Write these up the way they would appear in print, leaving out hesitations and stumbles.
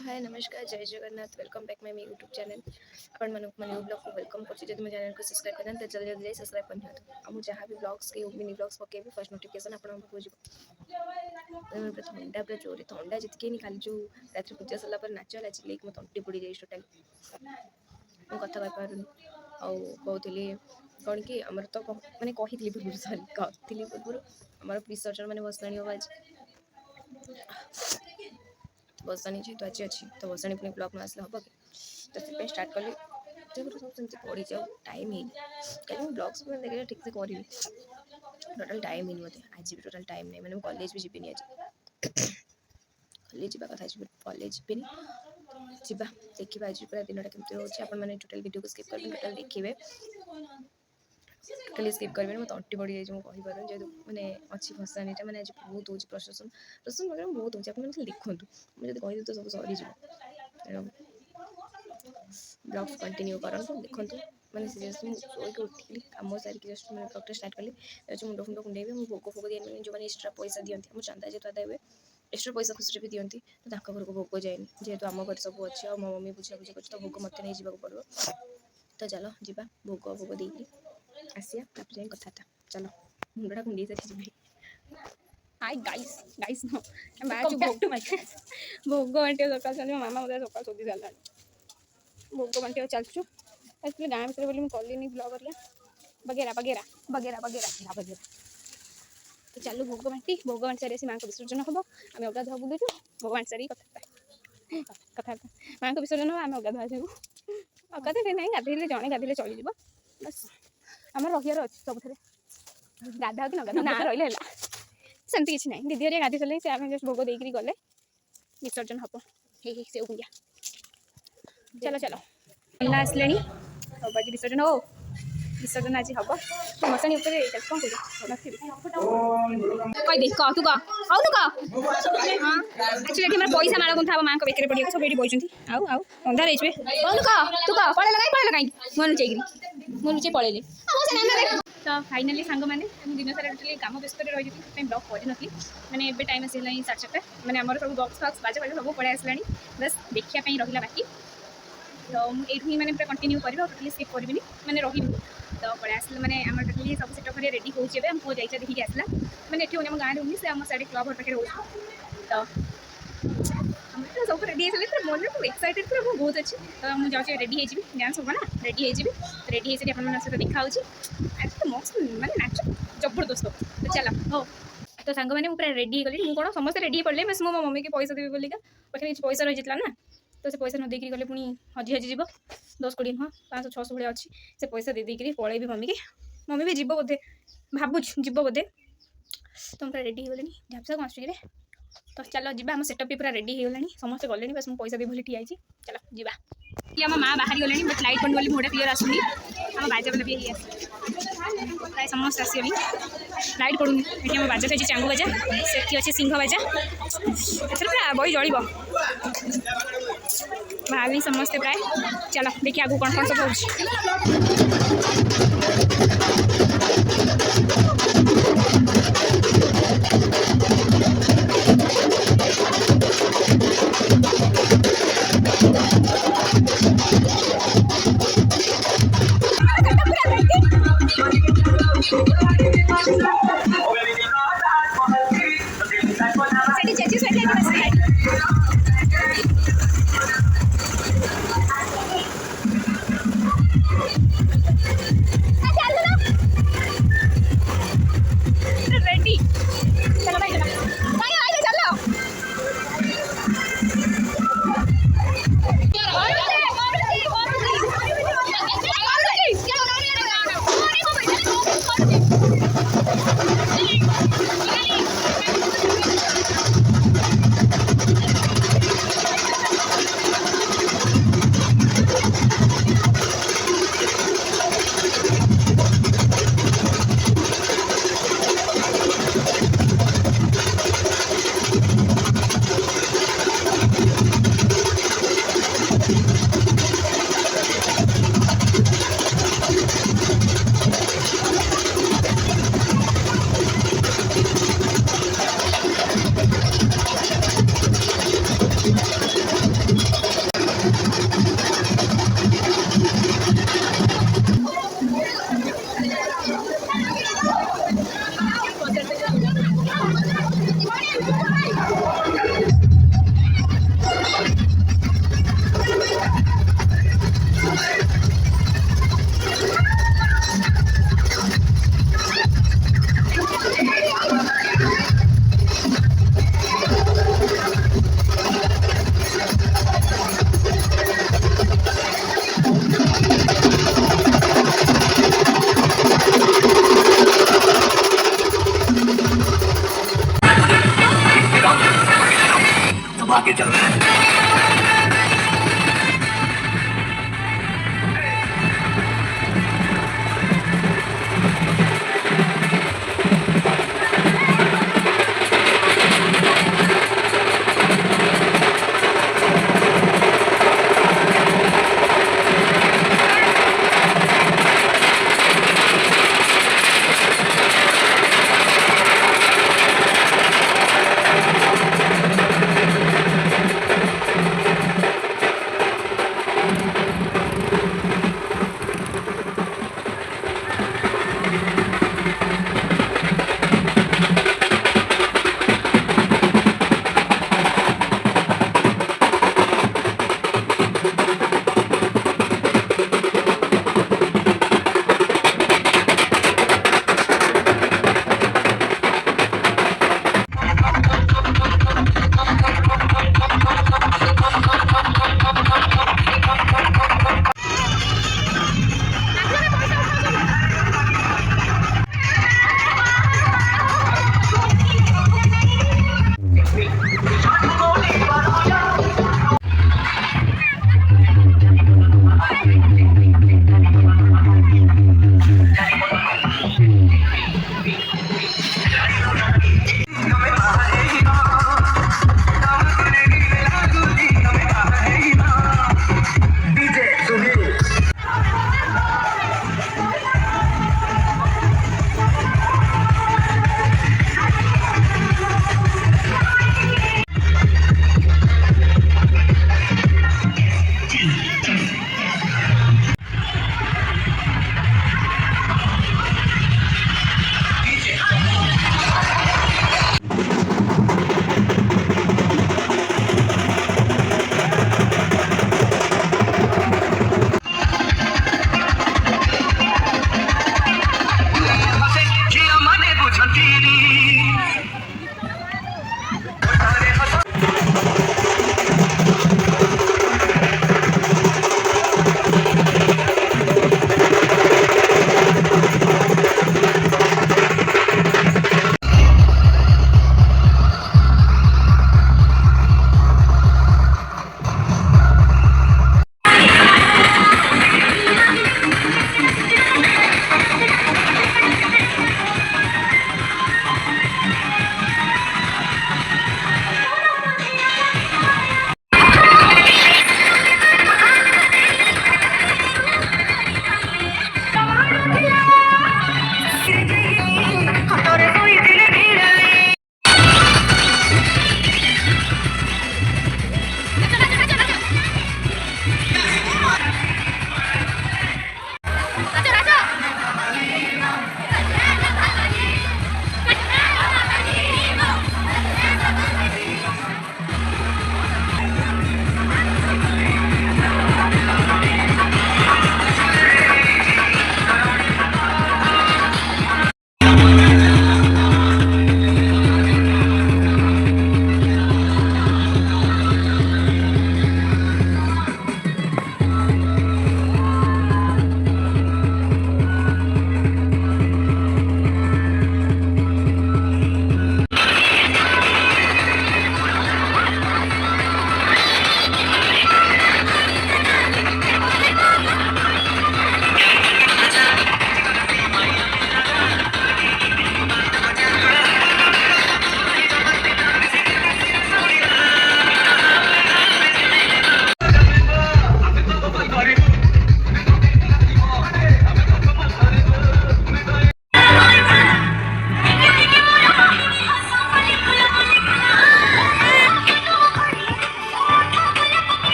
हाय नमस्कार जय Jagannath welcome back my YouTube channel आपण मन न्यू ब्लॉग को वेलकम कर जब मैं चैनल को सब्सक्राइब करना तो जल्दी जल्दी सब्सक्राइब कर दियो आ जहाँ भी ब्लॉग्स के मिनी ब्लॉग्स पकेबी फर्स्ट नोटिफिकेशन आपण को जीव थंडा पूरा जोरे थंडा जितके नहीं खाली जो रात्रि पूजा सरला पर नाच है चिल्लैक मो तंटी पड़ी जाए टोटाल मु कथा कह पारुनी कहती कौन कि आमर तो मैंने कही पूर्व सरी कहती पूर्व आम विसर्जन मैंने बसलाणी हम आज बसाणी जेहतु आज अच्छी तो बसाणी पुणी ब्लॉग में आसले हम कि तो से स्टार्ट कली सब सेमती पड़ी जाओ टाइम ही कहीं ब्लॉग्स देखिए ठीक से करी टोटाल टाइम ही मत आज भी टोटाल टाइम नहीं मैंने कॉलेज भी जीविनी आज कॉलेज जावा कथा कॉलेज जीविनी जीवा देखा आज पूरा दिन केमती रोचे आपने टोटाल वीडियो को स्किप कर टोटाल देखिए टोटाली स्किप करेंगे मैं तंटी पड़ जाए मुझे कहीपर जेहतु मैंने अच्छी फसानीटा मैंने आज बहुत हो प्रशासन प्रशासन वगैरह बहुत हो देखूँ मुझे कहीदेवी तो सब सरीज तेणु ब्लॉग कंटिन्यू करते देखूँ मैंने सीरियसली शोक उठी कम सारिक जस्ट मैंने ब्लॉग स्टार्ट कली मुंड फुंड कुंडे मुझे भोग फोग दिए जो मैंने एक्सट्रा पैसा दिखती मुझे चंदा जेहतु आदाय हुए एक्सट्रा पैसा खुशी भी दिखती तो घर को भोग जाए जेहतु आम घर सब अच्छे और मो मम्मी बुझा बुझी कर भोग मत नहीं जावाक पड़ो तो चलो जी भोग भोग देकी आसिया तापर कथा चलो मुंडा कुंडे सारी hi guys guys no back to my भोग बांटे सकाल चल मामा मते सकाल सोदी साला भोग बांटे चलछु एक्चुअली गांव में बोली मैं कॉलिनी ब्लॉग करिया वगैरह वगैरह वगैरह वगैरह वगैरह तो चलो भोग बांटे सारी माँ को विसर्जन हम आम अगाधुआ बुलूचु भोग बांट सारी कथा माँ को विसर्जन हम आम अगाधुआ जाऊ अगाधे ना गाधेले जड़े गाधेले चली बस आम रही सब गाधा कि न ना रही है सेमती किसी ना दीदी हरिया गाधी सारे से आम जस्ट भोग देकर गले विसर्जन हम हे से गुंडिया चलो चलो आसले बाजी विसर्जन हो विसर्जन आज हम मसाणी कौन कहीदे कह तू कह एक्चुअली पैसा माड़ गुंथा माँ बेकर पड़े सब ये बही आउ अंधार कौन कह तू कह पड़ेगा कहीं मुझे लुचे पड़े तो फाइनाली सांग मैंने दिन सारा टोटली कम व्यस्त रही ब्लॉग कर मैंने एवं टाइम आसला 4:30 मैंने आम सब बक्स फक्स बाजा बाजा सब पड़े आसला बस देखापी रहा बाकी तो ये मैंने पूरा कंटिन्यू करी टोटली स्किप करी मैंने रही तो पड़े आस मैंने आम टोटली सब सेटअप कर रेडी हो पुओ जाइए देखिए आसला मैंने ये आम गाँव में से आम साइड क्लब घर पाखे रोज तो सब रेडी है मन को एक्साइटेड पूरा बहुत अच्छी तो मुझे जाऊँ रेडी हो डांस हम ना रेडी हो सहित देखा आज तो मस्त मैंने नाच जबरदस्त तो चलो हो तो सांग मैंने पूरा रेडी गली मुझे कौन समस्त रेडी पड़े बस मो मम्मी के पैसा देवी बोलिका पाखे पैसा रही जाता ना तो से पैसा न देकर गले पुणी हजी हजी जीव 10-20 नुह 500-600 भाई अच्छी से पैसा दे देकर पलैबी मम्मी भी जीव बोधे भावुँ जीव बोधे तो पूरा रेडी हो गली झापसा कौन आसुरी तो चलो जी आम सेटअप भी पूरा रेडी हो गला समस्त गले बस मुझे पैसा देवी ठिया चलो जीवा ये आम माँ बाहरी गले बट लाइट बंद गली मोटा क्लीयर आसुनी आम बाजा बाला भी प्राय समस्त आस लाइट पड़ूनी ये आम बाजा खाई चांगू बाजा से अच्छे सिंह बाजा पूरा बही जल भाभी समस्ते प्राय चलो देखिए आगू कौन सब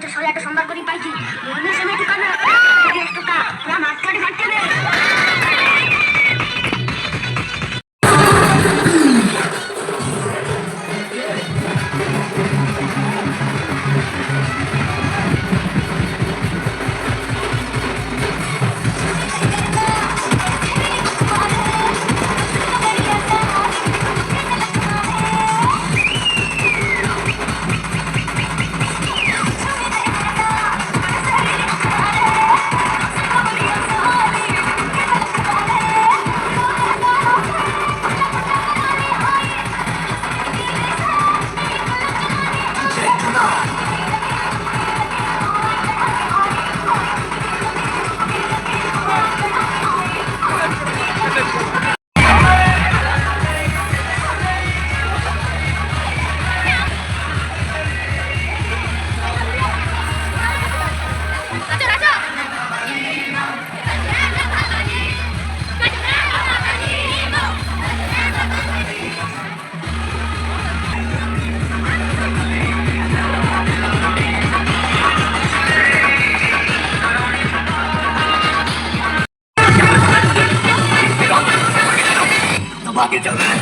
বছর 16টা সোমবার করে পাইছি মনে সময় টুকানো টুকা পুরা মাথাটা বাড়তে দে आगे चल रहा है।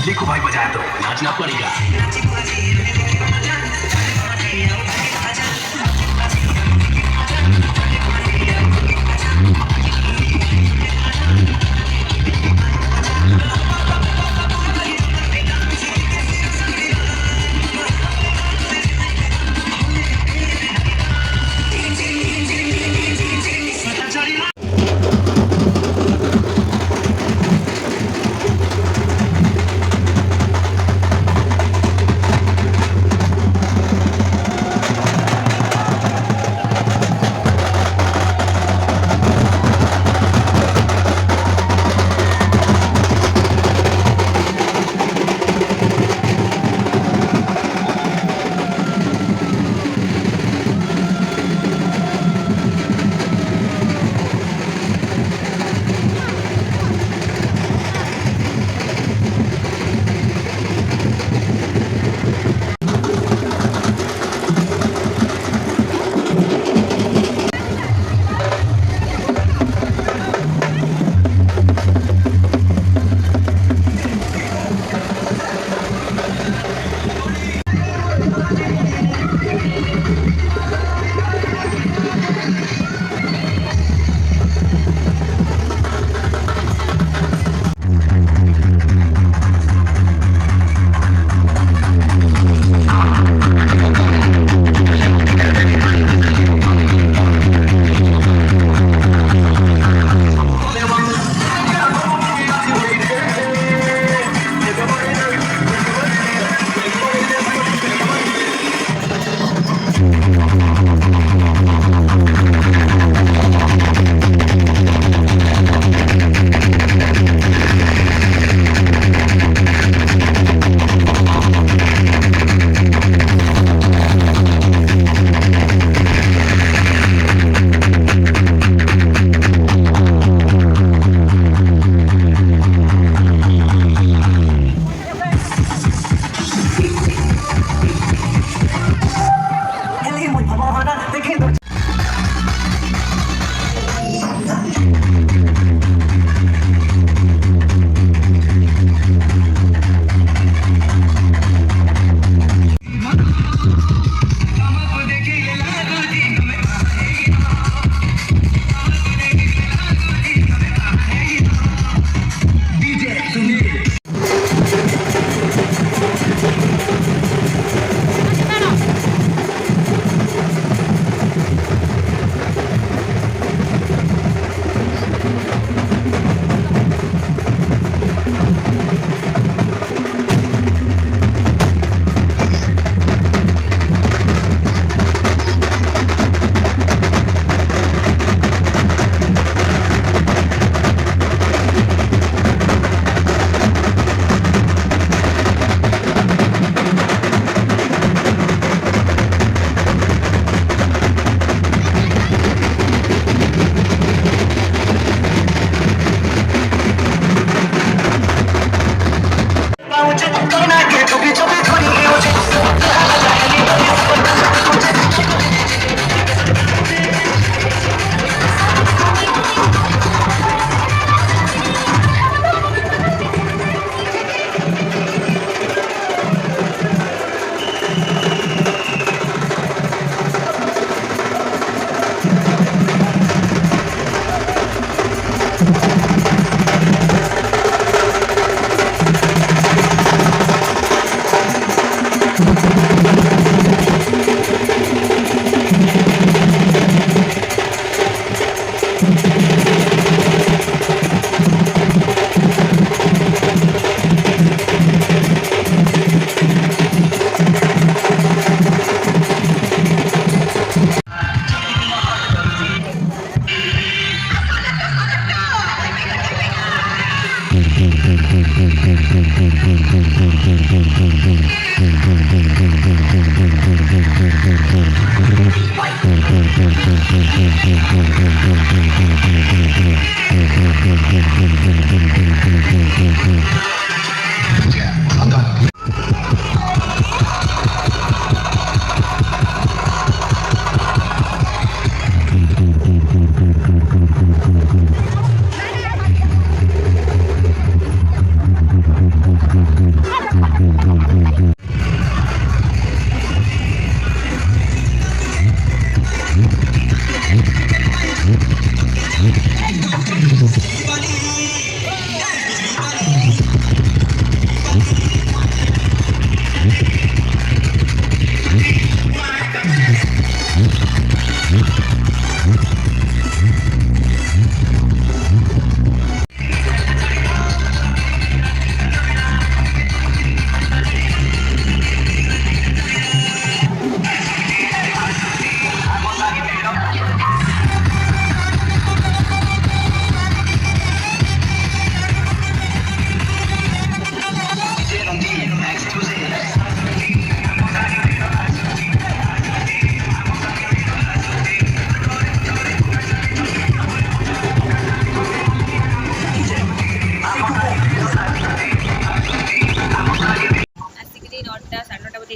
देखो भाई बजाया तो नाचना पड़ेगा।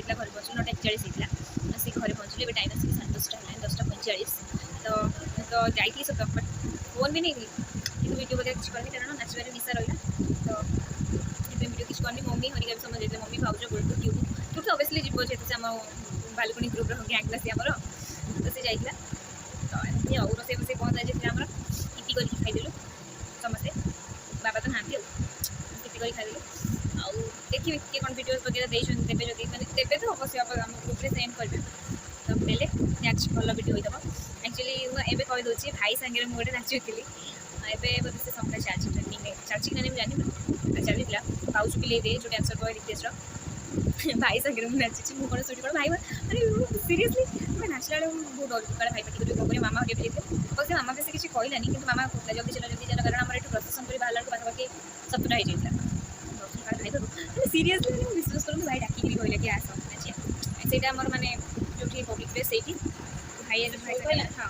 जाइए घर पहुँचल 9:41 होता से घर पहुँचल ए टाइम आसिक 10:45 तो जाइए सब बट फोन भी नहीं थी कि वीडियो वगैरह किसी करनी कारण नाचबार निशा रहा तो ये वीडियो किसी करनी मम्मी हरिका भी समझ मम्मी भाज बोलू ट्यूब तो ऑब्वियसली जीव जेहतु से आम बालकनी ग्रुप गैंग क्लास आमर तो से जाइला तो एमती आउ रोसे बसे पहुँचा जाइए इपी करके खाईदेलु समस्ते बाबा तो नाती इपी कर खाईदेलु आउ देखिए किए कौन वीडियोज वगैरह देते देवे जब मैंने देवे तो अवश्य आम ग्रुप सेंड करेंगे तो देले नेक्स्ट भल वीडियो होता एक्चुअली मुझे कहीदे भाई सांगे मुझे नाचुली एवं से समझा चार्जिंग ना जानी चलता पाउच पिले दे जो डांसर बॉय रितेश भाई सांगे मुझे नाची मुझे कौन कौन भाई अरे सीरियसली मैं नाचला बहुत डर काले भाई पाटी कर मामा हरिया भी जाते से मामा बेस किसी कहलानी कि मामा कहला जल्दी चल कारण आम ये प्रसेसन कर बाहर को पाखापाखि 7टा हो जाता भाई करूँ सीरियसली विश्वास करूँ भाई डाकिक कहले कि आस नाचिया से माने जो पब्लिक प्लेस से भाई भाई हाँ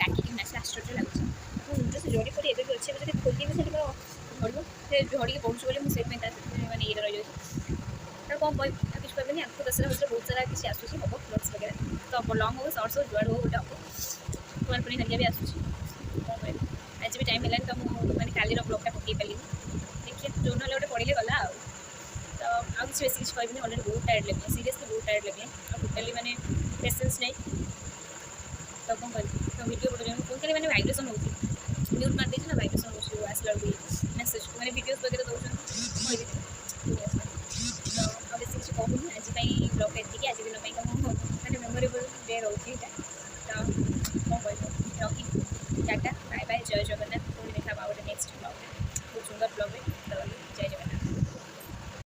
डाकिक नाच आश्चर्य लगे मुझे से जोड़ी पड़ी एवं अच्छे जब खोल से पड़ो से जोड़ी के पढ़ुँ बोले मुझे मैंने ये रही जाऊँ कौन किसी कहबी आपको दसरा बस बहुत सारा किसी आसूँ हम ब्लग्स वगैरह तो लंग हो सर्ट्स हो जुआड़ हो गोटे हम कुमार पूर्णिमा हरिया भी आसूँ कौन कह आज भी टाइम है तो मुझे कालीर ब्लगटा पकई पारि देखिए जो ना गोटे पढ़े गला तो आउ किसी बेस किसी कहबी अलरेडी बहुत टायर्ड लगे सीरियसली बहुत टायर्ड लगे और टोटाली मैंने पेसेंस नहीं तो कौन कर तो वीडियो पढ़े फोन खाली मैंने वाइब्रेसन होती म्यूट मार देना वाइब्रेसन हो आसला मेसेज मैंने वीडियोज वगैरह दौरान तो अब बेस किसी कहूनी आज ब्लग एति आज दिन मैंने मेमोरेबल डे रोचे तो कौन कह रखी टाटा बाय बाय जय जगन्नाथ पुणी देखा गोटे नेक्स्ट ब्लग बहुत सुंदर ब्लग